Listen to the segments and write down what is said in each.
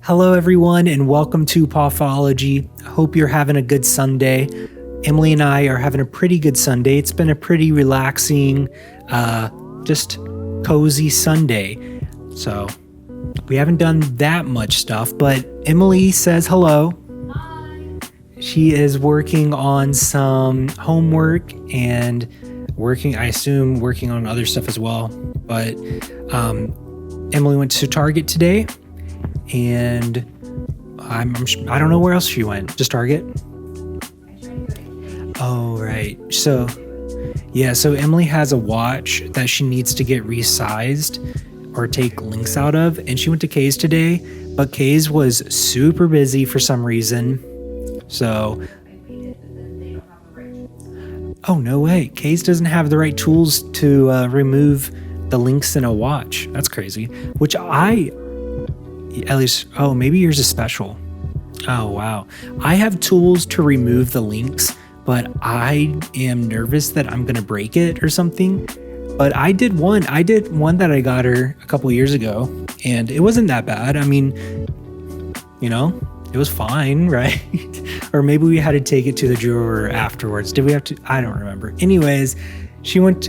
Hello, everyone, and welcome to Poffology. I hope you're having a good Sunday. Emily and I are having a pretty good Sunday. It's been a pretty relaxing, just cozy Sunday. So we haven't done that much stuff, but Emily says hello. Hi. She is working on some homework and working on other stuff as well. But Emily went to Target today. And I don't know where else she went. Just Target? Oh, right. So Emily has a watch that she needs to get resized or take links out of. And she went to Kay's today, but Kay's was super busy for some reason. So, oh, no way. Kay's doesn't have the right tools to remove the links in a watch. That's crazy. Maybe yours is special. Oh, wow. I have tools to remove the links, but I am nervous that I'm going to break it or something. But I did one that I got her a couple years ago, and it wasn't that bad. I mean, it was fine, right? Or maybe we had to take it to the drawer afterwards. Did we have to? I don't remember. Anyways, she went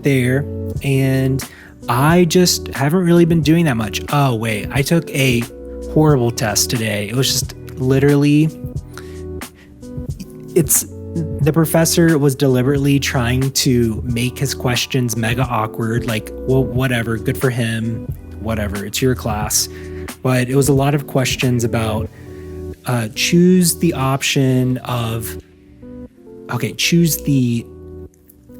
there, and I just haven't really been doing that much. Oh, wait. I took a horrible test today. It was just literally... The professor was deliberately trying to make his questions mega awkward. Like, well, whatever. Good for him. Whatever. It's your class. But it was a lot of questions about choose the option of... Okay, choose the...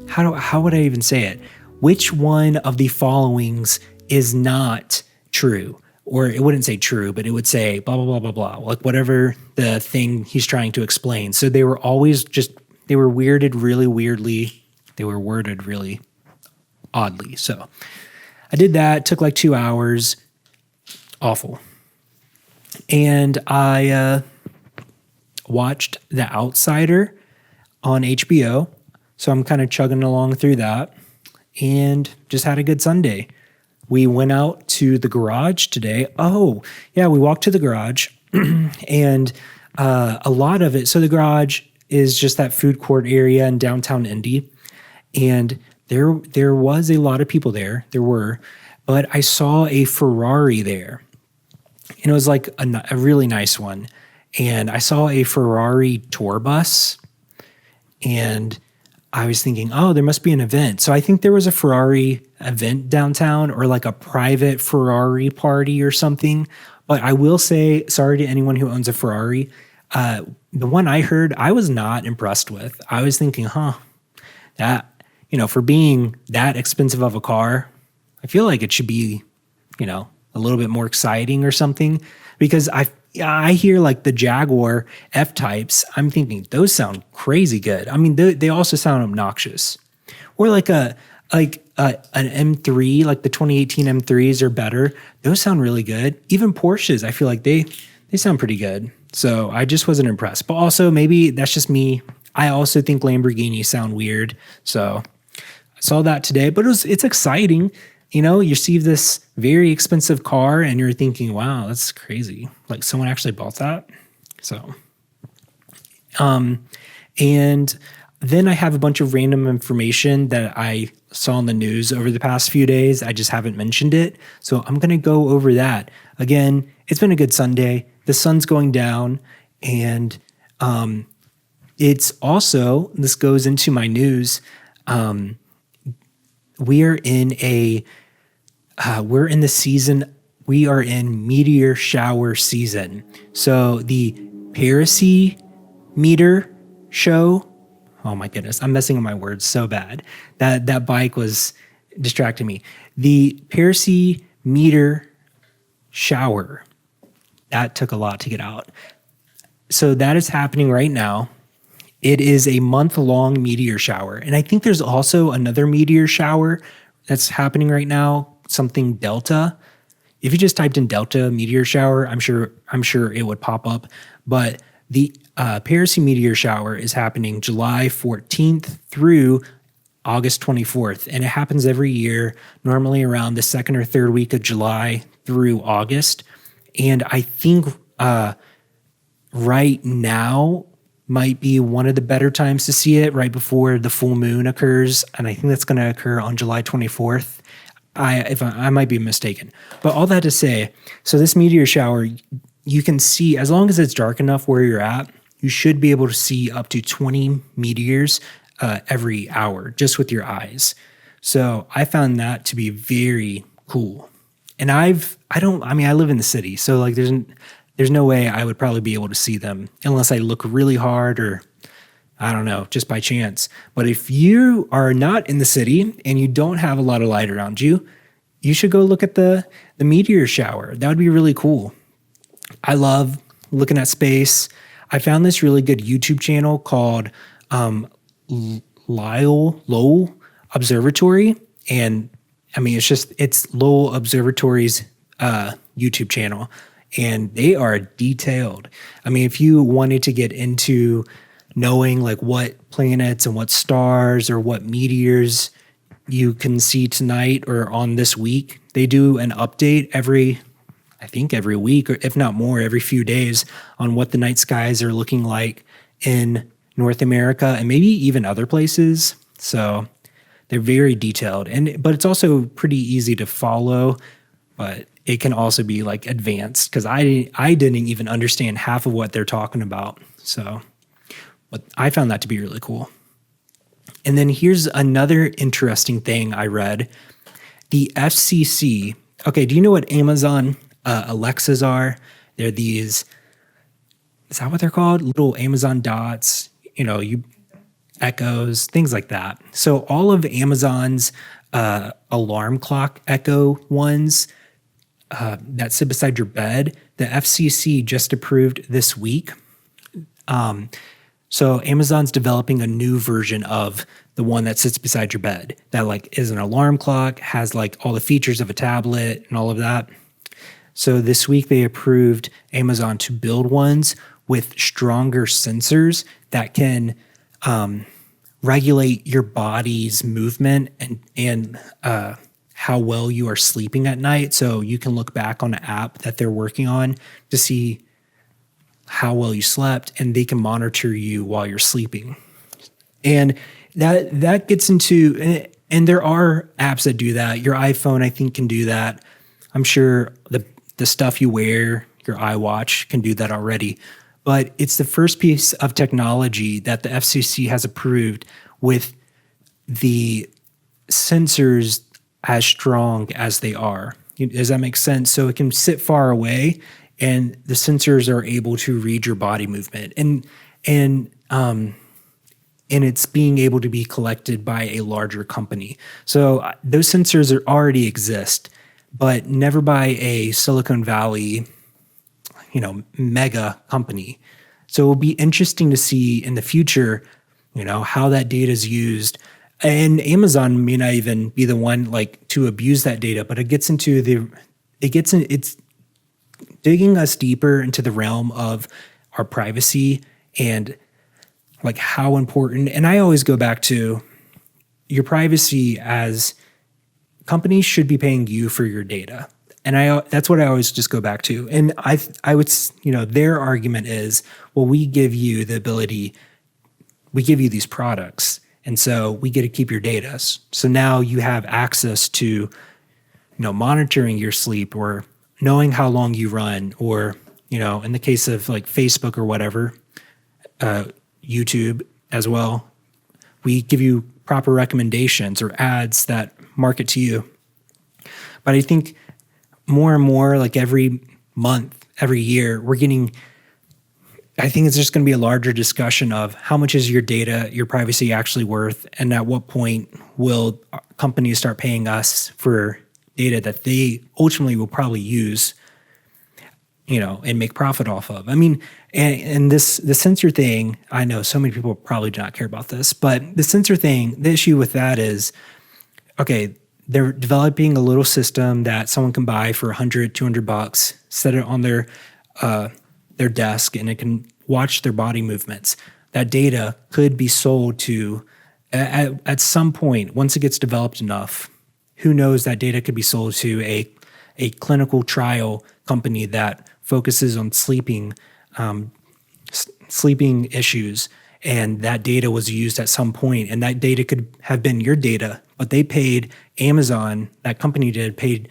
How would I even say it? Which one of the followings is not true? Or it wouldn't say true, but it would say blah, blah, blah, blah, blah. Like whatever the thing he's trying to explain. So they were worded really weirdly. They were worded really oddly. So I did that. It took like 2 hours. Awful. And I watched The Outsider on HBO. So I'm kind of chugging along through that. And just had a good Sunday. We went out to the garage today. Oh, yeah, we walked to the garage and a lot of it. So the garage is just that food court area in downtown Indy. And there was a lot of people there. There were, but I saw a Ferrari there. And it was like a really nice one. And I saw a Ferrari tour bus. And I was thinking, oh, there must be an event. So I think there was a Ferrari event downtown or like a private Ferrari party or something. But I will say, sorry to anyone who owns a Ferrari. The one I heard, I was not impressed with. I was thinking, that, for being that expensive of a car, I feel like it should be, a little bit more exciting or something. Because I hear like the Jaguar F-types. I'm thinking those sound crazy good. I mean, they also sound obnoxious. Or like an M3, like the 2018 M3s are better. Those sound really good. Even Porsches, I feel like they sound pretty good. So I just wasn't impressed. But also maybe that's just me. I also think Lamborghinis sound weird. So I saw that today, but it's exciting. You see this very expensive car and you're thinking, wow, that's crazy. Like someone actually bought that. So, and then I have a bunch of random information that I saw in the news over the past few days. I just haven't mentioned it. So I'm going to go over that. Again, it's been a good Sunday. The sun's going down and, it's also, this goes into my news. We're in the season. We are in meteor shower season. So the Perseid meteor show. Oh my goodness, I'm messing up my words so bad. That bike was distracting me. The Perseid meteor shower. That took a lot to get out. So that is happening right now. It is a month-long meteor shower. And I think there's also another meteor shower that's happening right now, something Delta. If you just typed in Delta meteor shower, I'm sure it would pop up. But the Perseid meteor shower is happening July 14th through August 24th. And it happens every year, normally around the second or third week of July through August. And I think right now might be one of the better times to see it, right before the full moon occurs. And I think that's going to occur on July 24th. I might be mistaken. But all that to say, so this meteor shower, you can see, as long as it's dark enough where you're at, you should be able to see up to 20 meteors every hour just with your eyes. So I found that to be very cool. And I live in the city, so like there's no way I would probably be able to see them unless I look really hard or I don't know, just by chance. But if you are not in the city and you don't have a lot of light around you, you should go look at the meteor shower. That would be really cool. I love looking at space. I found this really good YouTube channel called Lowell Observatory. And I mean, it's Lowell Observatory's YouTube channel. And they are detailed. I mean, if you wanted to get into knowing like what planets and what stars or what meteors you can see tonight or on this week, they do an update every week, or if not more, every few days on what the night skies are looking like in North America and maybe even other places. So they're very detailed, but it's also pretty easy to follow, but it can also be like advanced because I didn't even understand half of what they're talking about. So, but I found that to be really cool. And then here's another interesting thing I read. The FCC. Okay, do you know what Amazon Alexas are? They're these. Is that what they're called? Little Amazon dots. Echoes, things like that. So all of Amazon's alarm clock echo ones that sit beside your bed, the FCC just approved this week. So Amazon's developing a new version of the one that sits beside your bed that like is an alarm clock, has like all the features of a tablet and all of that. So this week they approved Amazon to build ones with stronger sensors that can regulate your body's movement and how well you are sleeping at night. So you can look back on an app that they're working on to see how well you slept, and they can monitor you while you're sleeping. And that gets into, and there are apps that do that. Your iPhone, I think, can do that. I'm sure the stuff you wear, your iWatch, can do that already. But it's the first piece of technology that the FCC has approved with the sensors as strong as they are. Does that make sense? So it can sit far away, and the sensors are able to read your body movement, and it's being able to be collected by a larger company. So those sensors already exist, but never by a Silicon Valley, mega company. So it'll be interesting to see in the future, how that data is used. And Amazon may not even be the one like to abuse that data, but it's digging us deeper into the realm of our privacy and like how important. And I always go back to your privacy, as companies should be paying you for your data. And that's what I always just go back to. And I would, their argument is, well, we give you these products, and so we get to keep your data. So now you have access to, monitoring your sleep or knowing how long you run, or, in the case of like Facebook or whatever, YouTube as well, we give you proper recommendations or ads that market to you. But I think more and more, like every month, every year, I think it's just going to be a larger discussion of how much is your data, your privacy actually worth, and at what point will companies start paying us for data that they ultimately will probably use, and make profit off of. I mean, and the sensor thing, I know so many people probably do not care about this, but the sensor thing, the issue with that is, okay, they're developing a little system that someone can buy for $100, $200, set it on their desk, and it can watch their body movements. That data could be sold to, at some point, once it gets developed enough, who knows, that data could be sold to a clinical trial company that focuses on sleeping issues. And that data was used at some point, and that data could have been your data, but they paid Amazon, that company paid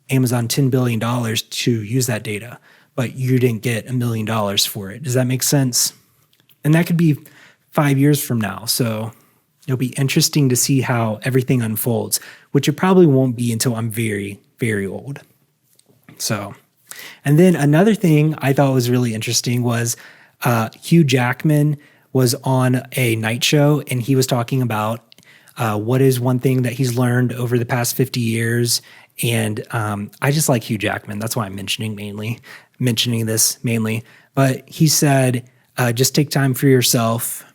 Amazon $10 billion to use that data, but you didn't get $1 million for it. Does that make sense? And that could be 5 years from now. So it'll be interesting to see how everything unfolds, which it probably won't be until I'm very, very old. So, and then another thing I thought was really interesting was Hugh Jackman was on a night show, and he was talking about what is one thing that he's learned over the past 50 years. And I just like Hugh Jackman. That's why I'm mentioning this mainly. But he said, just take time for yourself.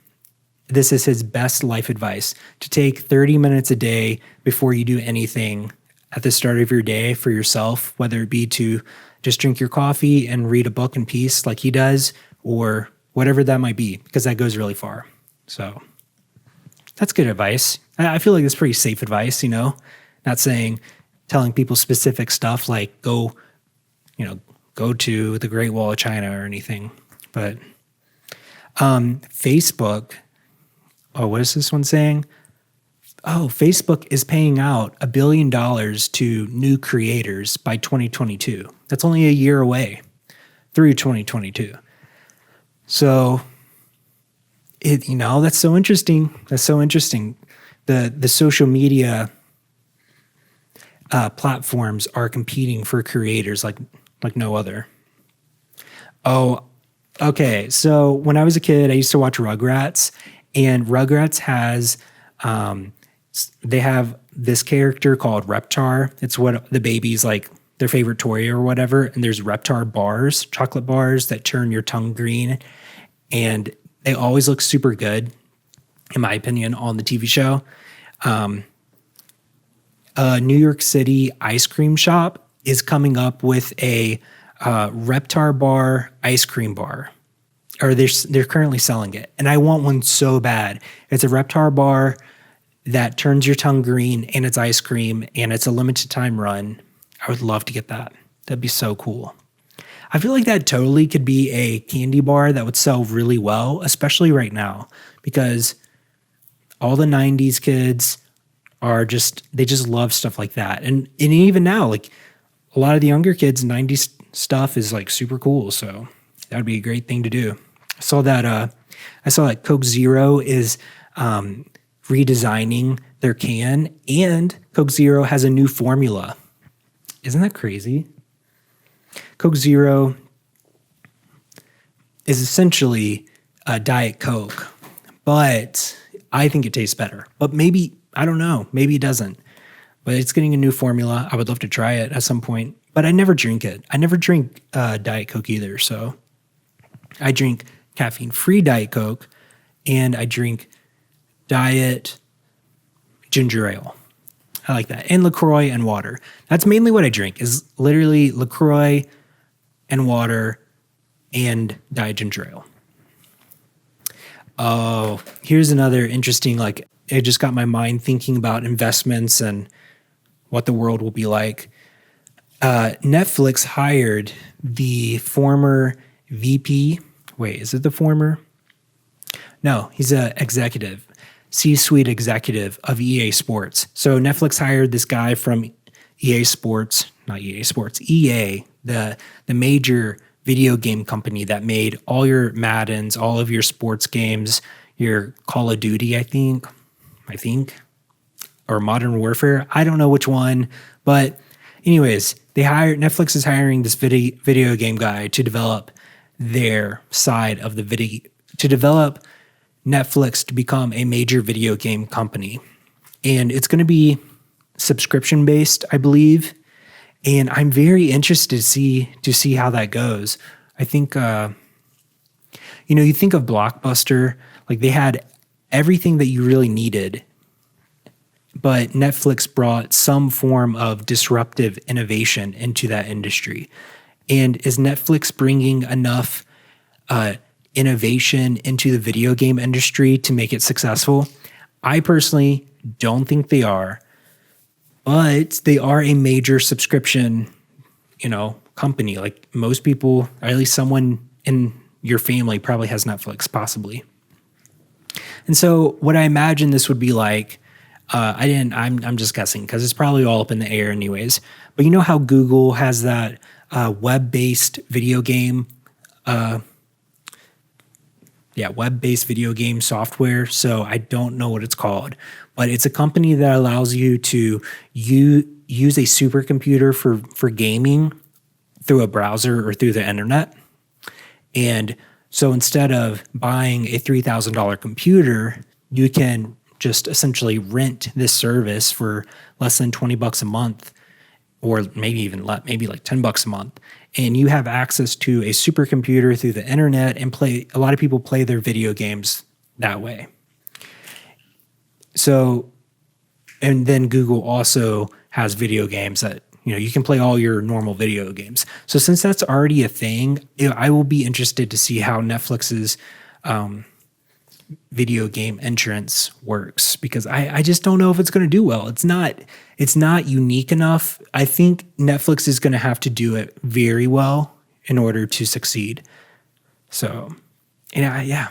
This is his best life advice, to take 30 minutes a day before you do anything at the start of your day for yourself, whether it be to just drink your coffee and read a book in peace like he does, or whatever that might be, because that goes really far. So that's good advice. I feel like it's pretty safe advice, not telling people specific stuff like go to the Great Wall of China or anything. But Facebook, what is this one saying? Oh, Facebook is paying out $1 billion to new creators by 2022. That's only a year away, through 2022. So, that's so interesting. That's so interesting. The social media platforms are competing for creators like no other. Oh, okay. So when I was a kid, I used to watch Rugrats, and Rugrats has, they have this character called Reptar. It's what the babies like, their favorite toy or whatever. And there's Reptar bars, chocolate bars that turn your tongue green. And they always look super good, in my opinion, on the TV show. New York City ice cream shop is coming up with a Reptar bar ice cream bar. Or they're currently selling it. And I want one so bad. It's a Reptar bar that turns your tongue green, and it's ice cream, and it's a limited time run. I would love to get that. That'd be so cool. I feel like that totally could be a candy bar that would sell really well, especially right now, because all the 90s kids they just love stuff like that. And even now, like a lot of the younger kids, 90s stuff is like super cool. So that would be a great thing to do. I saw that Coke Zero is redesigning their can, and Coke Zero has a new formula. Isn't that crazy? Coke Zero is essentially a Diet Coke, but I think it tastes better. But maybe, I don't know, maybe it doesn't. But it's getting a new formula. I would love to try it at some point, but I never drink it. I never drink Diet Coke either. So I drink caffeine-free Diet Coke, and I drink Diet Ginger Ale. I like that. And LaCroix and water. That's mainly what I drink, is literally LaCroix and water and Diet Ginger Ale. Oh, here's another interesting, it just got my mind thinking about investments and what the world will be like. Netflix hired the former VP. Wait, is it the former? No, he's an executive. C-suite executive of EA Sports. So Netflix hired this guy from EA Sports, not EA Sports, EA, the major video game company that made all your Maddens, all of your sports games, your Call of Duty, I think, or Modern Warfare. I don't know which one, but anyways, Netflix is hiring this video game guy to develop their side of the video, to develop Netflix to become a major video game company. And it's going to be subscription based, I believe. And I'm very interested to see how that goes. I think, you think of Blockbuster, like they had everything that you really needed, but Netflix brought some form of disruptive innovation into that industry. And is Netflix bringing enough innovation into the video game industry to make it successful? I personally don't think they are, but they are a major subscription company. Like most people, or at least someone in your family probably has Netflix, possibly. And so what I imagine this would be like, I'm just guessing because it's probably all up in the air anyways. But you know how Google has that web-based video game web-based video game software. So I don't know what it's called, but it's a company that allows you to use a supercomputer for gaming through a browser or through the internet. And so instead of buying a $3,000 computer, you can just essentially rent this service for less than $20 a month, or maybe even less, maybe like $10 a month. And you have access to a supercomputer through the internet and a lot of people play their video games that way. So, and then Google also has video games that, you can play all your normal video games. So since that's already a thing, I will be interested to see how Netflix's video game entrance works, because I just don't know if it's going to do well. It's not unique enough. I think Netflix is going to have to do it very well in order to succeed. So, yeah.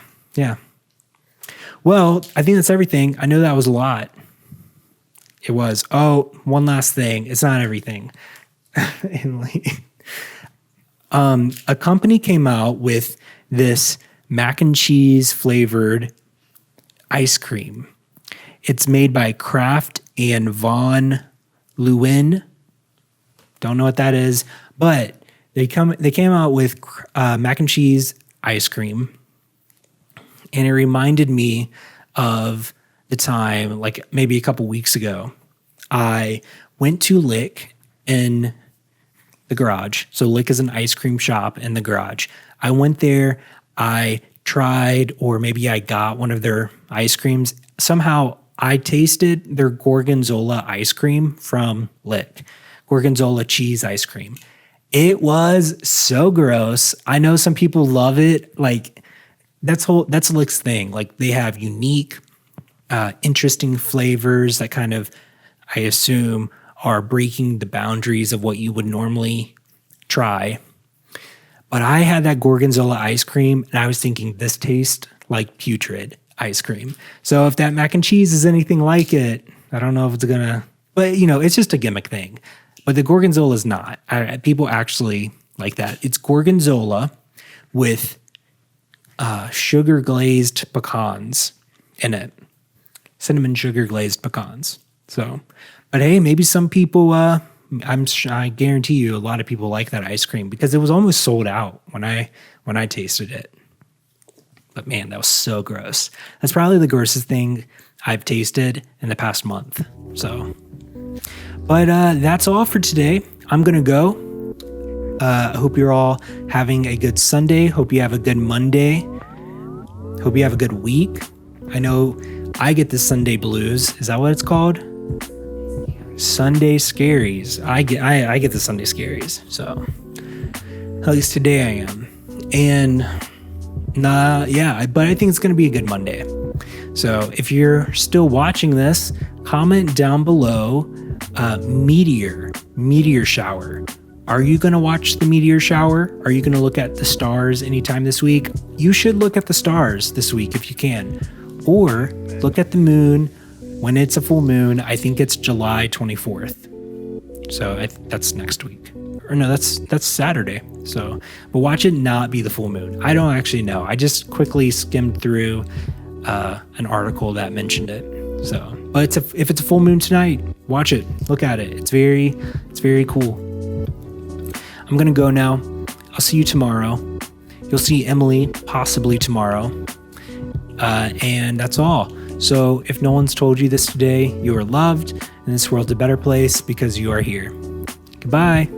Well, I think that's everything. I know that was a lot. It was. Oh, one last thing. It's not everything. A company came out with this mac and cheese flavored ice cream. It's made by Kraft and Von Leeuwen. Don't know what that is, but they came out with mac and cheese ice cream, and it reminded me of the time, like maybe a couple weeks ago, I went to Lick in the garage. So Lick is an ice cream shop in the garage. I went there, I tried, or maybe I got one of their ice creams. Somehow I tasted their Gorgonzola ice cream from Lick, Gorgonzola cheese ice cream. It was so gross. I know some people love it. Like that's Lick's thing. Like they have unique, interesting flavors that kind of, I assume, are breaking the boundaries of what you would normally try. But I had that Gorgonzola ice cream, and I was thinking, this tastes like putrid ice cream. So if that mac and cheese is anything like it, I don't know if it's gonna, but it's just a gimmick thing. But the Gorgonzola is not. People actually like that. It's Gorgonzola with sugar glazed pecans in it. Cinnamon sugar glazed pecans. So, but hey, maybe some people, I guarantee you a lot of people like that ice cream because it was almost sold out when I tasted it. But man, that was so gross. That's probably the grossest thing I've tasted in the past month. So, but that's all for today. I'm going to go. I hope you're all having a good Sunday. Hope you have a good Monday. Hope you have a good week. I know I get the Sunday blues. Is that what it's called? Sunday scaries. I get the Sunday scaries. So at least today I am. And but I think it's going to be a good Monday. So if you're still watching this, comment down below meteor shower. Are you going to watch the meteor shower? Are you going to look at the stars anytime this week? You should look at the stars this week if you can. Or look at the moon when it's a full moon. I think it's July 24th. So that's next week. Or no, that's Saturday. So, but watch it not be the full moon. I don't actually know. I just quickly skimmed through an article that mentioned it. So, but if it's a full moon tonight, watch it. Look at it. It's very cool. I'm going to go now. I'll see you tomorrow. You'll see Emily possibly tomorrow. And that's all. So if no one's told you this today, you are loved and this world's a better place because you are here. Goodbye.